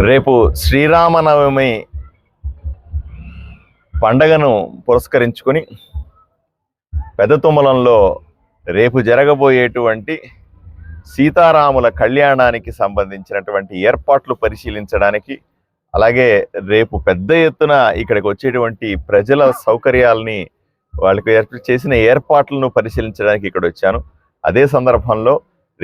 రేపు శ్రీరామనవమి పండగను పురస్కరించుకొని పెదతుమ్మలంలో రేపు జరగబోయేటువంటి సీతారాముల కళ్యాణానికి సంబంధించినటువంటి ఏర్పాట్లు పరిశీలించడానికి, అలాగే రేపు పెద్ద ఎత్తున ఇక్కడికి వచ్చేటువంటి ప్రజల సౌకర్యాలని వాళ్ళకి చేసిన ఏర్పాట్లను పరిశీలించడానికి ఇక్కడ వచ్చాను. అదే సందర్భంలో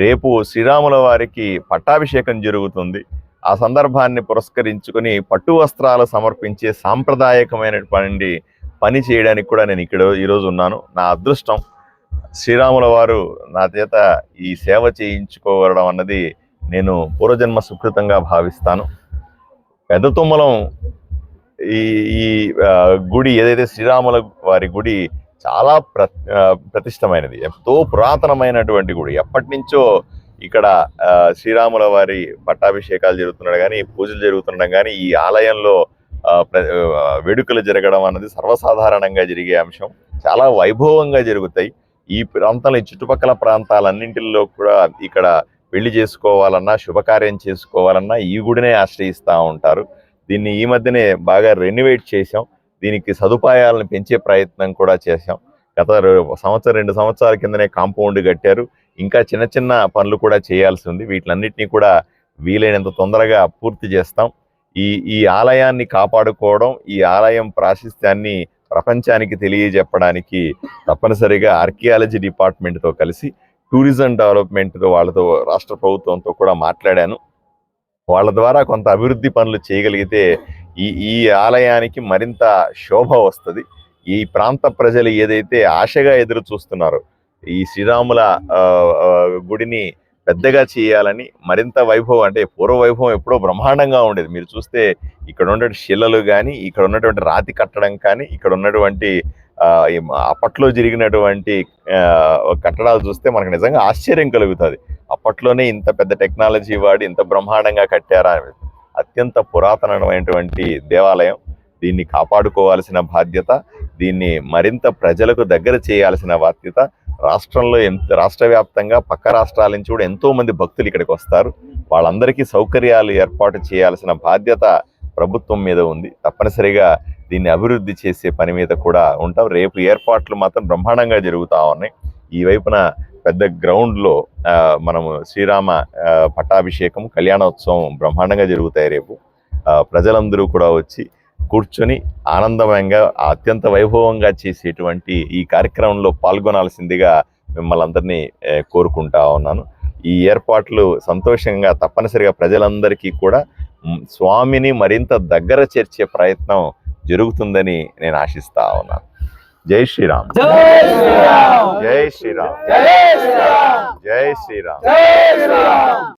రేపు శ్రీరాముల వారికి పట్టాభిషేకం జరుగుతుంది. ఆ సందర్భాన్ని పురస్కరించుకొని పట్టు వస్త్రాలు సమర్పించే సాంప్రదాయకమైనటువంటి పని చేయడానికి కూడా నేను ఇక్కడ ఈరోజు ఉన్నాను. నా అదృష్టం, శ్రీరాముల వారు నా చేత ఈ సేవ చేయించుకోవడం అన్నది నేను పూర్వజన్మ సుకృతంగా భావిస్తాను. పెదతుమ్మలం ఈ గుడి ఏదైతే శ్రీరాముల వారి గుడి చాలా ప్రతిష్టమైనది, ఎంతో పురాతనమైనటువంటి గుడి. ఎప్పటి నుంచో ఇక్కడ శ్రీరాముల వారి పట్టాభిషేకాలు జరుగుతున్నాడు కానీ, పూజలు జరుగుతుండడం కానీ, ఈ ఆలయంలో వేడుకలు జరగడం అన్నది సర్వసాధారణంగా జరిగే అంశం. చాలా వైభవంగా జరుగుతాయి. ఈ ప్రాంతంలో, ఈ చుట్టుపక్కల ప్రాంతాలన్నింటిలో కూడా ఇక్కడ పెళ్లి చేసుకోవాలన్నా, శుభకార్యం చేసుకోవాలన్నా ఈ గుడినే ఆశ్రయిస్తూ ఉంటారు. దీన్ని ఈ మధ్యనే బాగా రెనోవేట్ చేశాం. దీనికి సదుపాయాలను పెంచే ప్రయత్నం కూడా చేశాం. గత సంవత్సరం 2 సంవత్సరాల కిందనే కాంపౌండ్ కట్టారు. ఇంకా చిన్న చిన్న పనులు కూడా చేయాల్సి ఉంది. వీటిలన్నింటినీ కూడా వీలైనంత తొందరగా పూర్తి చేస్తాం. ఈ ఆలయాన్ని కాపాడుకోవడం, ఈ ఆలయం ప్రాశస్త్యాన్ని ప్రపంచానికి తెలియజెప్పడానికి తప్పనిసరిగా ఆర్కియాలజీ డిపార్ట్మెంట్తో కలిసి టూరిజం డెవలప్మెంట్తో వాళ్ళతో, రాష్ట్ర ప్రభుత్వంతో కూడా మాట్లాడాను. వాళ్ళ ద్వారా కొంత అభివృద్ధి పనులు చేయగలిగితే ఈ ఆలయానికి మరింత శోభ వస్తుంది. ఈ ప్రాంత ప్రజలు ఏదైతే ఆశగా ఎదురు చూస్తున్నారో, ఈ శ్రీరాముల గుడిని పెద్దగా చేయాలని, మరింత వైభవం, అంటే పూర్వ వైభవం ఎప్పుడో బ్రహ్మాండంగా ఉండేది. మీరు చూస్తే ఇక్కడ ఉన్నటువంటి శిలలు కానీ, ఇక్కడ ఉన్నటువంటి రాతి కట్టడం కానీ, ఇక్కడ ఉన్నటువంటి అప్పట్లో జరిగినటువంటి కట్టడాలు చూస్తే మనకు నిజంగా ఆశ్చర్యం కలుగుతుంది. అప్పట్లోనే ఇంత పెద్ద టెక్నాలజీ వాడి ఇంత బ్రహ్మాండంగా కట్టారా? అత్యంత పురాతనమైనటువంటి దేవాలయం. దీన్ని కాపాడుకోవాల్సిన బాధ్యత, దీన్ని మరింత ప్రజలకు దగ్గర చేయాల్సిన బాధ్యత రాష్ట్రంలో, రాష్ట్ర వ్యాప్తంగా పక్క రాష్ట్రాల నుంచి కూడా ఎంతో మంది భక్తులు ఇక్కడికి వస్తారు. వాళ్ళందరికీ సౌకర్యాలు ఏర్పాటు చేయాల్సిన బాధ్యత ప్రభుత్వం మీద ఉంది. తప్పనిసరిగా దీన్ని అభివృద్ధి చేసే పని మీద కూడా ఉంటాం. రేపు ఏర్పాట్లు మాత్రం బ్రహ్మాండంగా జరుగుతూ ఉన్నాయి. ఈ వైపున పెద్ద గ్రౌండ్లో మనము శ్రీరామ పట్టాభిషేకం, కళ్యాణోత్సవం బ్రహ్మాండంగా జరుగుతాయి. రేపు ప్రజలందరూ కూడా వచ్చి కూర్చొని ఆనందమయంగా, అత్యంత వైభవంగా చేసేటువంటి ఈ కార్యక్రమంలో పాల్గొనాల్సిందిగా మిమ్మల్ని అందరినీ కోరుకుంటా ఉన్నాను. ఈ ఏర్పాట్లు సంతోషంగా తప్పనిసరిగా ప్రజలందరికీ కూడా స్వామిని మరింత దగ్గర చేర్చే ప్రయత్నం జరుగుతుందని నేను ఆశిస్తా ఉన్నాను. జై శ్రీరామ్, జై శ్రీరామ్, జై శ్రీరామ్, జై శ్రీరామ్.